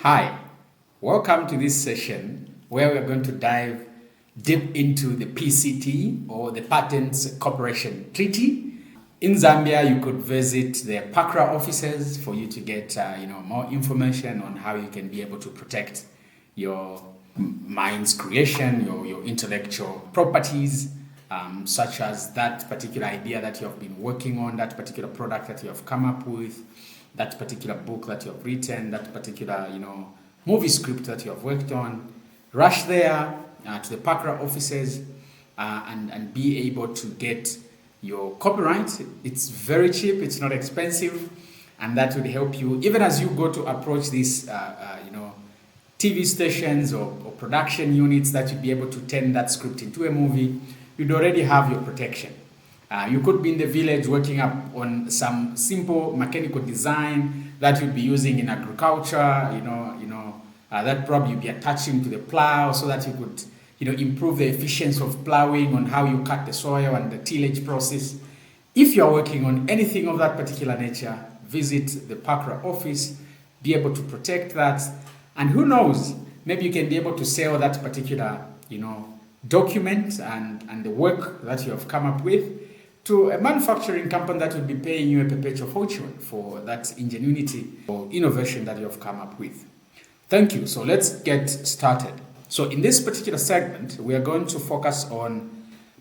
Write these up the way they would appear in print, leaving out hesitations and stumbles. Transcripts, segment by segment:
Hi, welcome to this session where we're going to dive deep into the PCT or the Patents Cooperation Treaty. In Zambia, you could visit the PACRA offices for you to get more information on how you can be able to protect your mind's creation, your intellectual properties, such as that particular idea that you have been working on, that particular product that you have come up with, that particular book that you have written, that particular movie script that you have worked on. Rush there to the PACRA offices and be able to get your copyright. It's very cheap, it's not expensive, and that would help you even as you go to approach these TV stations or production units that you'd be able to turn that script into a movie. You'd already have your protection. You could be in the village working up on some simple mechanical design that you'd be using in agriculture, that probably you'd be attaching to the plow so that you could improve the efficiency of plowing, on how you cut the soil and the tillage process. If you're working on anything of that particular nature, visit the PACRA office, be able to protect that, and who knows, maybe you can be able to sell that particular document and the work that you have come up with to a manufacturing company that will be paying you a perpetual fortune for that ingenuity or innovation that you have come up with. Thank you. So let's get started. So in this particular segment, we are going to focus on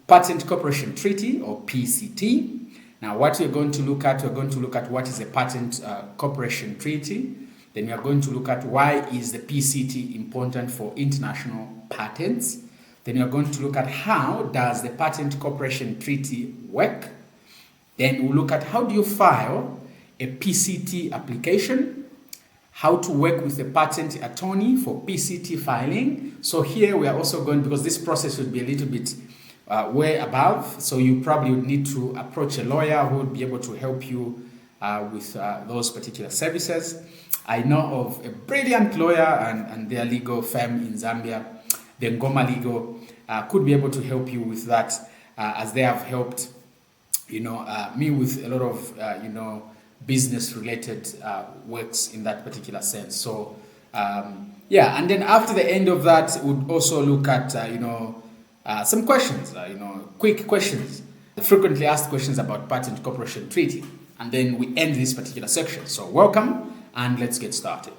Patent Cooperation Treaty or PCT. Now, what we're going to look at, what is a Patent Cooperation Treaty. Then we are going to look at why is the PCT important for international patents. Then we are going to look at how does the Patent Cooperation Treaty work. Then we'll look at how do you file a PCT application, how to work with a patent attorney for PCT filing. So here we are also going, because this process would be a little bit way above, so you probably would need to approach a lawyer who would be able to help you with those particular services. I know of a brilliant lawyer and their legal firm in Zambia, the Ngoma Legal, could be able to help you with that, as they have helped me with a lot of business-related works in that particular sense. So and then after the end of that, we'd also look at some questions, quick questions, frequently asked questions about Patent Cooperation Treaty, and then we end this particular section. So welcome, and let's get started.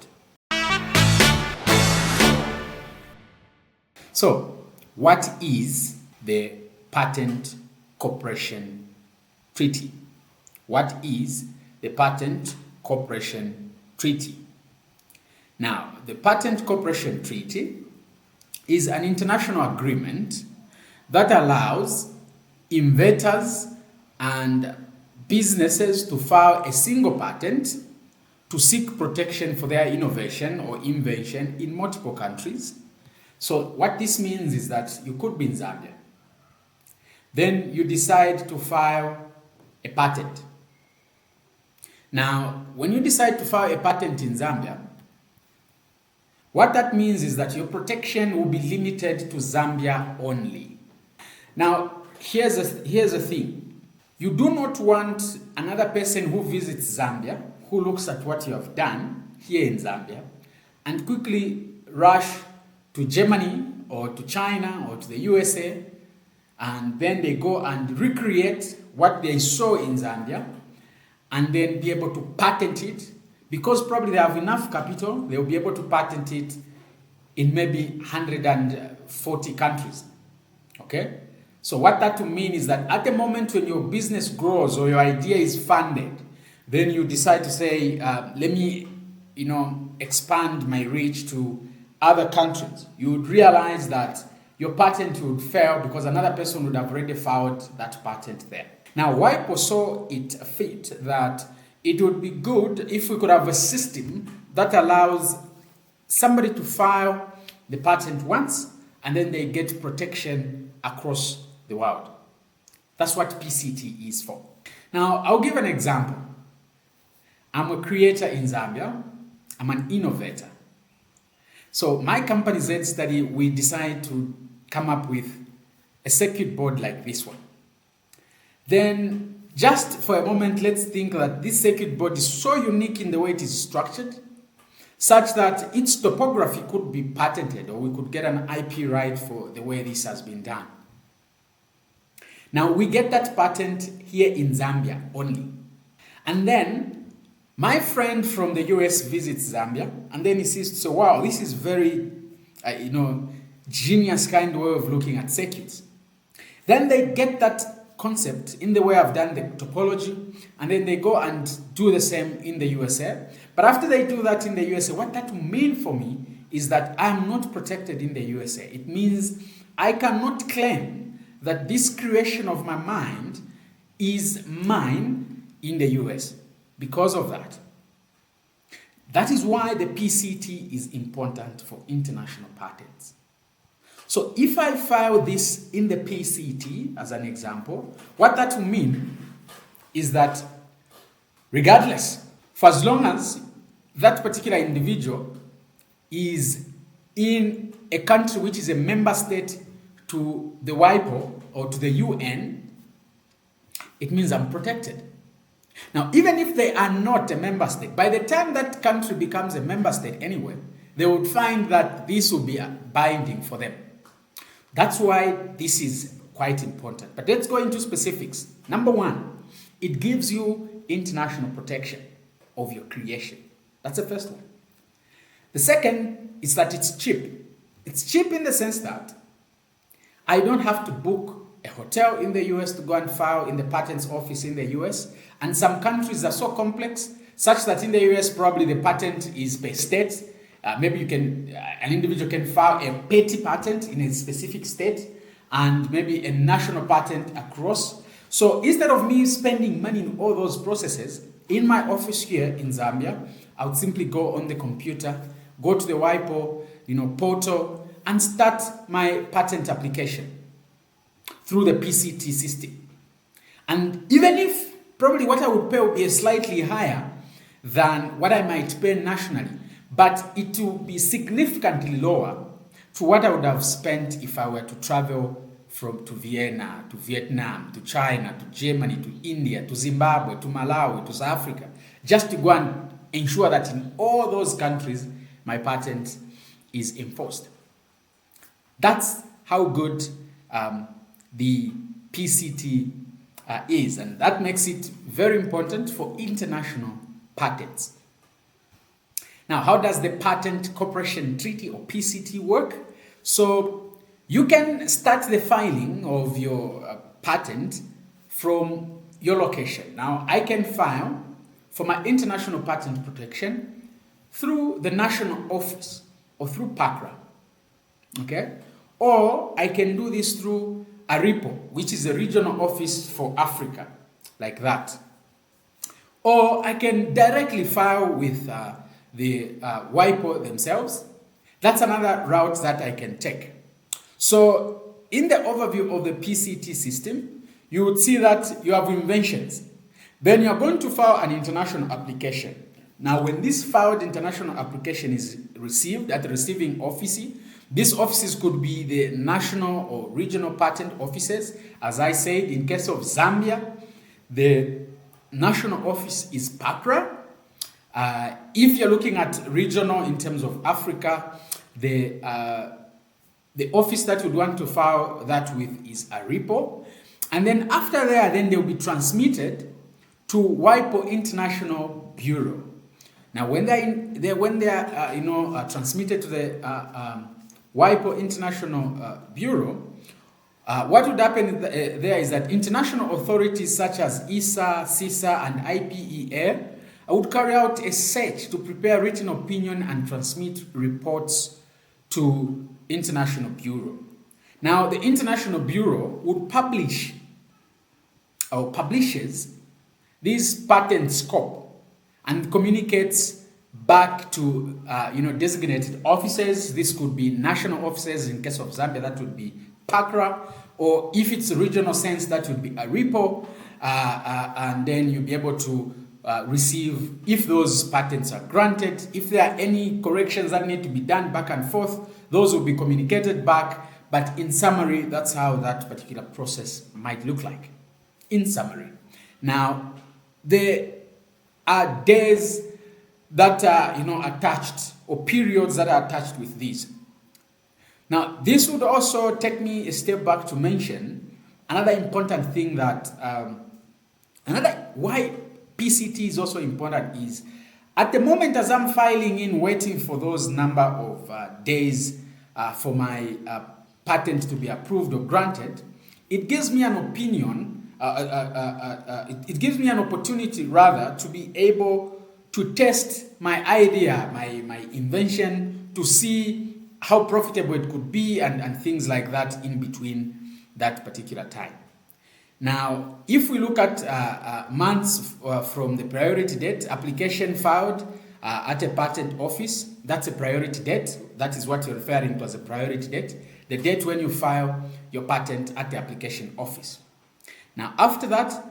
So, what is the Patent Cooperation Treaty? What is the Patent Cooperation Treaty? Now, the Patent Cooperation Treaty is an international agreement that allows inventors and businesses to file a single patent to seek protection for their innovation or invention in multiple countries. So what this means is that you could be in Zambia. Then you decide to file a patent. Now, when you decide to file a patent in Zambia, what that means is that your protection will be limited to Zambia only. Now, here's the thing. You do not want another person who visits Zambia, who looks at what you have done here in Zambia, and quickly rush to Germany or to China or to the USA, and then they go and recreate what they saw in Zambia and then be able to patent it, because probably they have enough capital, they'll be able to patent it in maybe 140 countries. Okay? So what that will mean is that at the moment when your business grows or your idea is funded, then you decide to say, let me expand my reach to other countries. You would realize that your patent would fail because another person would have already filed that patent there. Now, WIPO saw it fit that it would be good if we could have a system that allows somebody to file the patent once and then they get protection across the world. That's what PCT is for. Now, I'll give an example. I'm a creator in Zambia. I'm an innovator. So my company Z Study, we decide to come up with a circuit board like this one. Then just for a moment, let's think that this circuit board is so unique in the way it is structured, such that its topography could be patented, or we could get an IP right for the way this has been done. Now we get that patent here in Zambia only. And then my friend from the US visits Zambia, and then he says, so wow, this is very, genius kind of way of looking at circuits. Then they get that concept in the way I've done the topology, and then they go and do the same in the USA. But after they do that in the USA, what that will mean for me is that I'm not protected in the USA. It means I cannot claim that this creation of my mind is mine in the US because of that. That is why the PCT is important for international patents. So if I file this in the PCT, as an example, what that will mean is that regardless, for as long as that particular individual is in a country which is a member state to the WIPO or to the UN, it means I'm protected. Now, even if they are not a member state, by the time that country becomes a member state anyway, they would find that this will be binding for them. That's why this is quite important. But let's go into specifics. Number one, it gives you international protection of your creation. That's the first one. The second is that it's cheap. It's cheap in the sense that I don't have to book a hotel in the US to go and file in the patents office in the US. And some countries are so complex such that in the US probably the patent is per state. Maybe you can, an individual can file a petty patent in a specific state and maybe a national patent across. So instead of me spending money in all those processes, in my office here in Zambia, I would simply go on the computer, go to the WIPO, portal, and start my patent application through the PCT system. And even if probably what I would pay would be slightly higher than what I might pay nationally, but it will be significantly lower to what I would have spent if I were to travel to Vienna, to Vietnam, to China, to Germany, to India, to Zimbabwe, to Malawi, to South Africa, just to go and ensure that in all those countries my patent is enforced. That's how good the PCT is, and that makes it very important for international patents. Now, how does the Patent Cooperation Treaty or PCT work? So you can start the filing of your patent from your location. Now, I can file for my international patent protection through the national office or through PACRA, okay? Or I can do this through ARIPO, which is a regional office for Africa, like that. Or I can directly file with the WIPO themselves. That's another route that I can take. So in the overview of the PCT system, you would see that you have inventions. Then you're going to file an international application. Now, when this filed international application is received at the receiving office, these offices could be the national or regional patent offices. As I said, in case of Zambia, the national office is PACRA. If you're looking at regional in terms of Africa, the office that you'd want to file that with is ARIPO. And then after then they'll be transmitted to WIPO International Bureau. Now, when they are transmitted to the WIPO International Bureau, what would happen there is that international authorities such as ESA, CISA, and IPEA would carry out a search to prepare written opinion and transmit reports to International Bureau. Now, the International Bureau would publish or publishes this patent scope and communicates back to designated offices. This could be national offices. In case of Zambia, that would be PACRA, or if it's a regional sense, that would be ARIPO, and then you'll be able to receive if those patents are granted. If there are any corrections that need to be done back and forth, those will be communicated back. But in summary, that's how that particular process might look like. In summary, now there are days that are attached or periods that are attached with these. Now, this would also take me a step back to mention another important thing that, why PCT is also important is, at the moment as I'm filing in, waiting for those number of days for my patent to be approved or granted, it gives me an opinion, it gives me an opportunity rather to be able to test my idea, my invention, to see how profitable it could be and things like that in between that particular time. Now, if we look at months from the priority date, application filed at a patent office, that's a priority date. That is what you're referring to as a priority date. The date when you file your patent at the application office. Now, after that,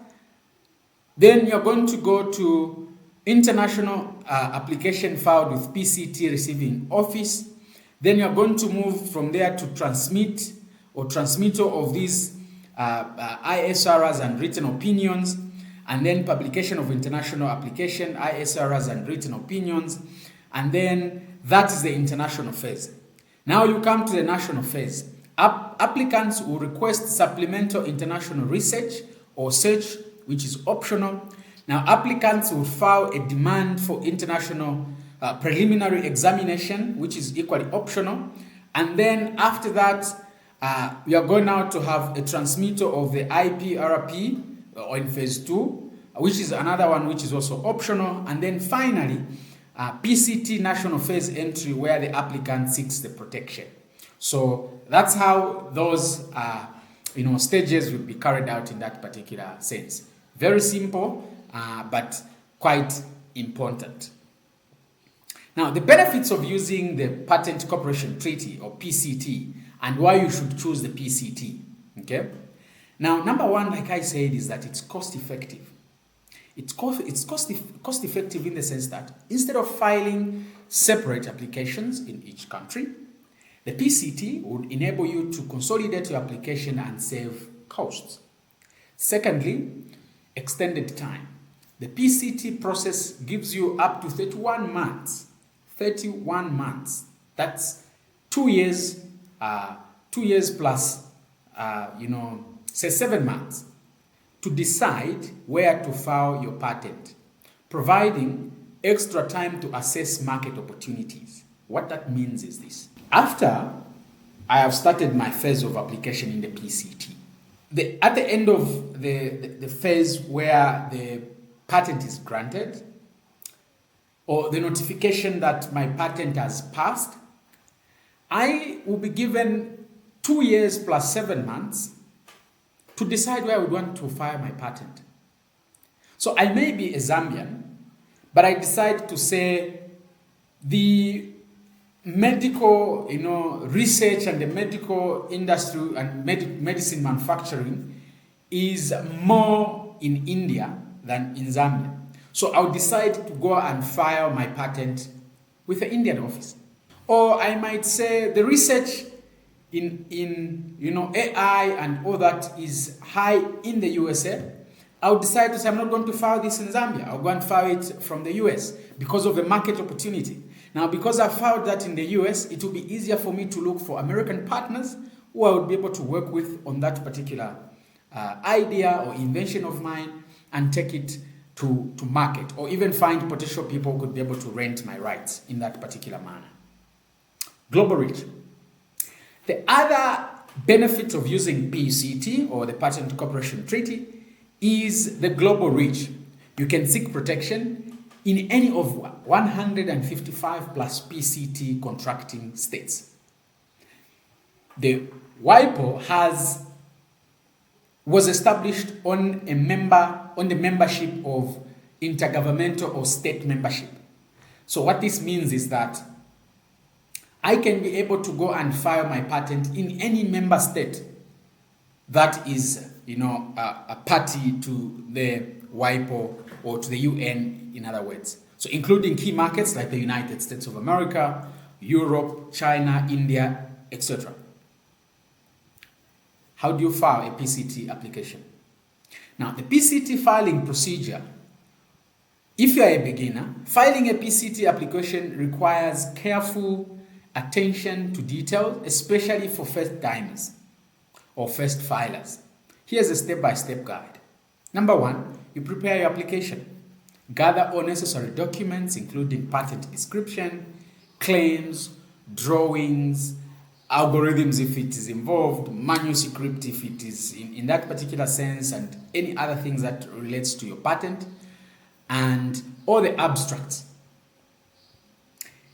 then you're going to go to international application filed with PCT receiving office. Then you're going to move from there to transmit or transmittal of these ISRs and written opinions, and then publication of international application, ISRs and written opinions, and then that is the international phase. Now you come to the national phase. Applicants will request supplemental international research or search, which is optional. Now applicants will file a demand for international preliminary examination, which is equally optional. And then after that, we are going now to have a transmittal of the IPRP or in phase 2, which is another one which is also optional. And then finally, PCT national phase entry, where the applicant seeks the protection. So that's how those stages will be carried out in that particular sense. Very simple, but quite important. Now, the benefits of using the Patent Cooperation Treaty, or PCT, and why you should choose the PCT, okay? Now, number one, like I said, is that it's cost effective. It's cost effective in the sense that instead of filing separate applications in each country, the PCT would enable you to consolidate your application and save costs. Secondly, extended time. The PCT process gives you up to 31 months. 31 months. That's 2 years, 2 years plus, say 7 months to decide where to file your patent, providing extra time to assess market opportunities. What that means is this. After I have started my phase of application in the PCT, at the end of the phase where the patent is granted, or the notification that my patent has passed, I will be given 2 years plus 7 months to decide where I would want to file my patent. So I may be a Zambian, but I decide to say the medical, research and the medical industry and medicine manufacturing is more in India than in Zambia. So I'll decide to go and file my patent with the Indian office. Or I might say the research in AI and all that is high in the USA. I'll decide to say I'm not going to file this in Zambia. I'll go and file it from the US because of the market opportunity. Now, because I filed that in the US, it will be easier for me to look for American partners who I would be able to work with on that particular idea or invention of mine and take it to market, or even find potential people who could be able to rent my rights in that particular manner. Global reach. The other benefit of using PCT, or the Patent Cooperation Treaty, is the global reach. You can seek protection in any of 155 plus PCT contracting states. The WIPO was established on the membership of intergovernmental or state membership. So what this means is that I can be able to go and file my patent in any member state that is, a party to the WIPO or to the UN, in other words. So including key markets like the United States of America, Europe, China, India, etc. How do you file a PCT application? Now, the PCT filing procedure If you are a beginner, filing a PCT application requires careful attention to detail, especially for first timers or first filers. Here's a step-by-step guide. Number 1, you prepare your application. Gather all necessary documents, including patent description, claims, drawings, algorithms if it is involved, manuscript if it is in that particular sense, and any other things that relates to your patent, and all the abstracts.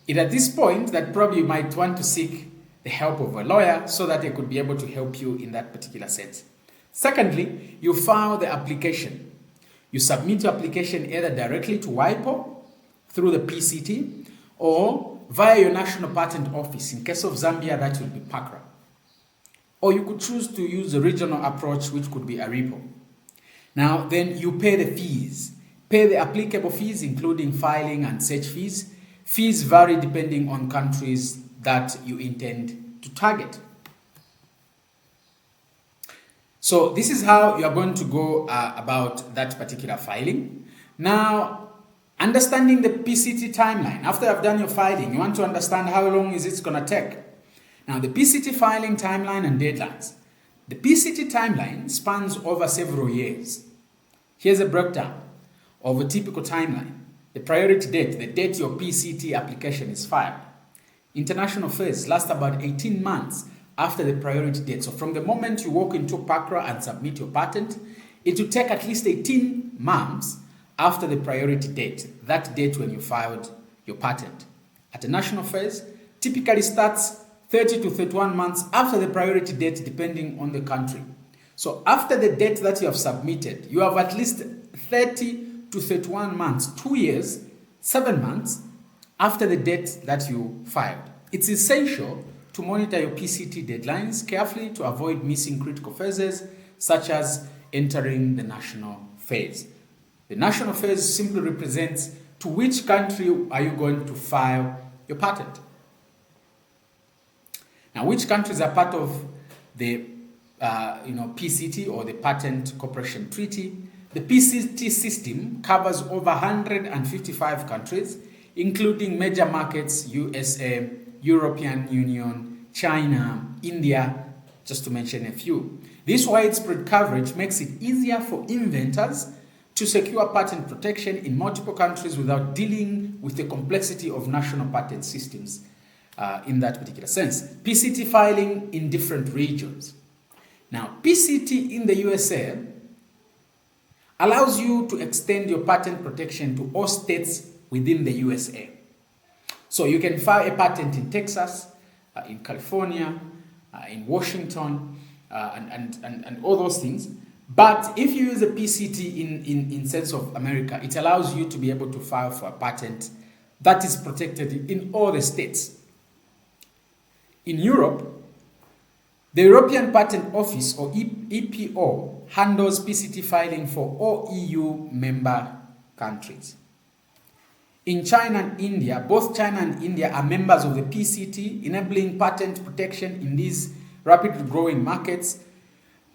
It at this point that probably you might want to seek the help of a lawyer so that they could be able to help you in that particular sense. Secondly, you file the application. You submit your application either directly to WIPO through the PCT or via your National Patent Office. In case of Zambia, that will be PACRA. Or you could choose to use a regional approach, which could be ARIPO. Now, then you pay the fees. Pay the applicable fees, including filing and search fees. Fees vary depending on countries that you intend to target. So this is how you are going to go about that particular filing. Now, understanding the PCT timeline. After you've done your filing, you want to understand how long is it going to take. Now, the PCT filing timeline and deadlines. The PCT timeline spans over several years. Here's a breakdown of a typical timeline. The priority date, the date your PCT application is filed. International phase lasts about 18 months after the priority date. So from the moment you walk into PACRA and submit your patent, it will take at least 18 months after the priority date, that date when you filed your patent. At the national phase, typically starts 30 to 31 months after the priority date, depending on the country. So after the date that you have submitted, you have at least 30 to 31 months, 2 years, 7 months after the date that you filed. It's essential to monitor your PCT deadlines carefully to avoid missing critical phases, such as entering the national phase. The national phase simply represents to which country are you going to file your patent. Now, which countries are part of the PCT or the Patent Cooperation Treaty? The PCT system covers over 155 countries, including major markets, USA, European Union, China, India, just to mention a few. This widespread coverage makes it easier for inventors to secure patent protection in multiple countries without dealing with the complexity of national patent systems in that particular sense. PCT filing in different regions. Now, PCT in the USA allows you to extend your patent protection to all states within the USA. So you can file a patent in Texas, in California, in Washington, and all those things. But if you use a PCT in sense of America, it allows you to be able to file for a patent that is protected in all the states. In Europe, the European Patent Office, or EPO, handles PCT filing for all EU member countries. In China and India, both China and India are members of the PCT, enabling patent protection in these rapidly growing markets.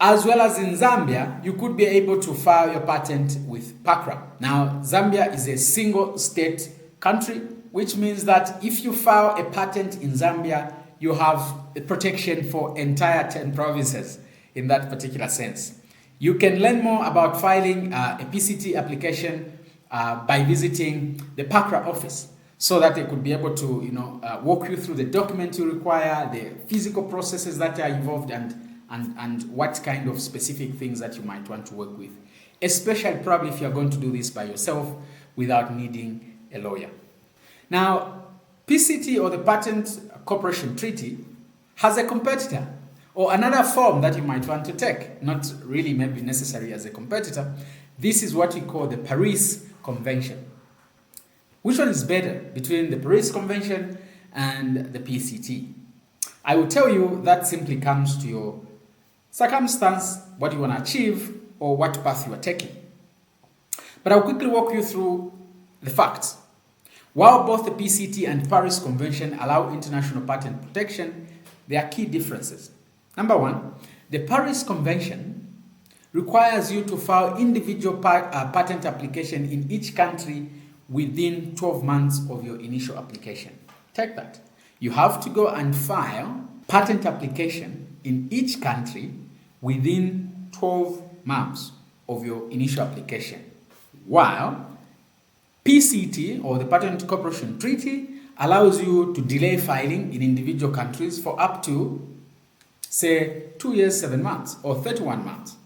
As well as in Zambia, you could be able to file your patent with PACRA. Now, Zambia is a single state country, which means that if you file a patent in Zambia, you have the protection for entire 10 provinces in that particular sense. You can learn more about filing a PCT application by visiting the PACRA office, so that they could be able to walk you through the document you require, the physical processes that are involved, and what kind of specific things that you might want to work with, especially probably if you're going to do this by yourself without needing a lawyer. Now, PCT, or the Patent Cooperation Treaty, has a competitor, or another form that you might want to take, not really maybe necessary as a competitor. This is what we call the Paris Convention. Which one is better between the Paris Convention and the PCT? I will tell you that simply comes to your circumstance, what you want to achieve, or what path you are taking. But I'll quickly walk you through the facts. While both the PCT and Paris Convention allow international patent protection, there are key differences. Number one, the Paris Convention requires you to file individual patent application in each country within 12 months of your initial application. Take that. You have to go and file patent application in each country within 12 months of your initial application. While PCT, or the Patent Cooperation Treaty, allows you to delay filing in individual countries for up to, say, 2 years, 7 months, or 31 months,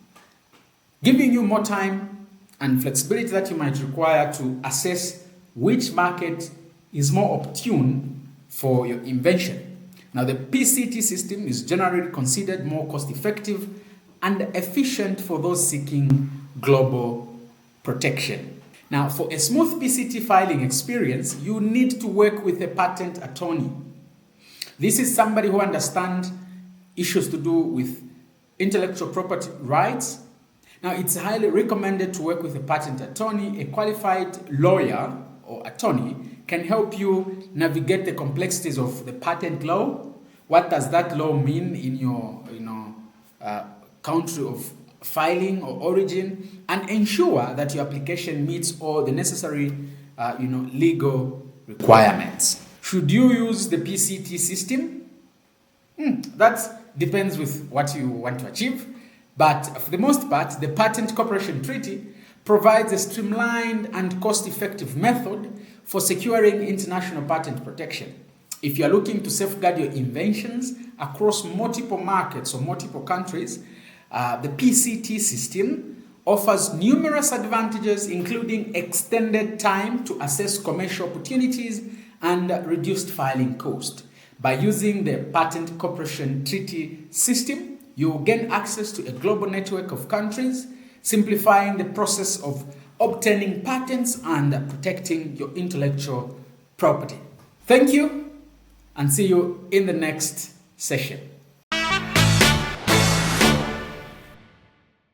giving you more time and flexibility that you might require to assess which market is more opportune for your invention. Now, the PCT system is generally considered more cost-effective and efficient for those seeking global protection. Now, for a smooth PCT filing experience, you need to work with a patent attorney. This is somebody who understands issues to do with intellectual property rights. Now, it's highly recommended to work with a patent attorney. A qualified lawyer or attorney can help you navigate the complexities of the patent law. What does that law mean in your country of filing or origin, and ensure that your application meets all the necessary legal requirements. Should you use the PCT system? That depends with what you want to achieve, but for the most part, the Patent Cooperation Treaty provides a streamlined and cost-effective method for securing international patent protection. If you are looking to safeguard your inventions across multiple markets or multiple countries, the PCT system offers numerous advantages, including extended time to assess commercial opportunities and reduced filing cost. By using the Patent Cooperation Treaty system, you will gain access to a global network of countries, simplifying the process of obtaining patents and protecting your intellectual property. Thank you, and see you in the next session.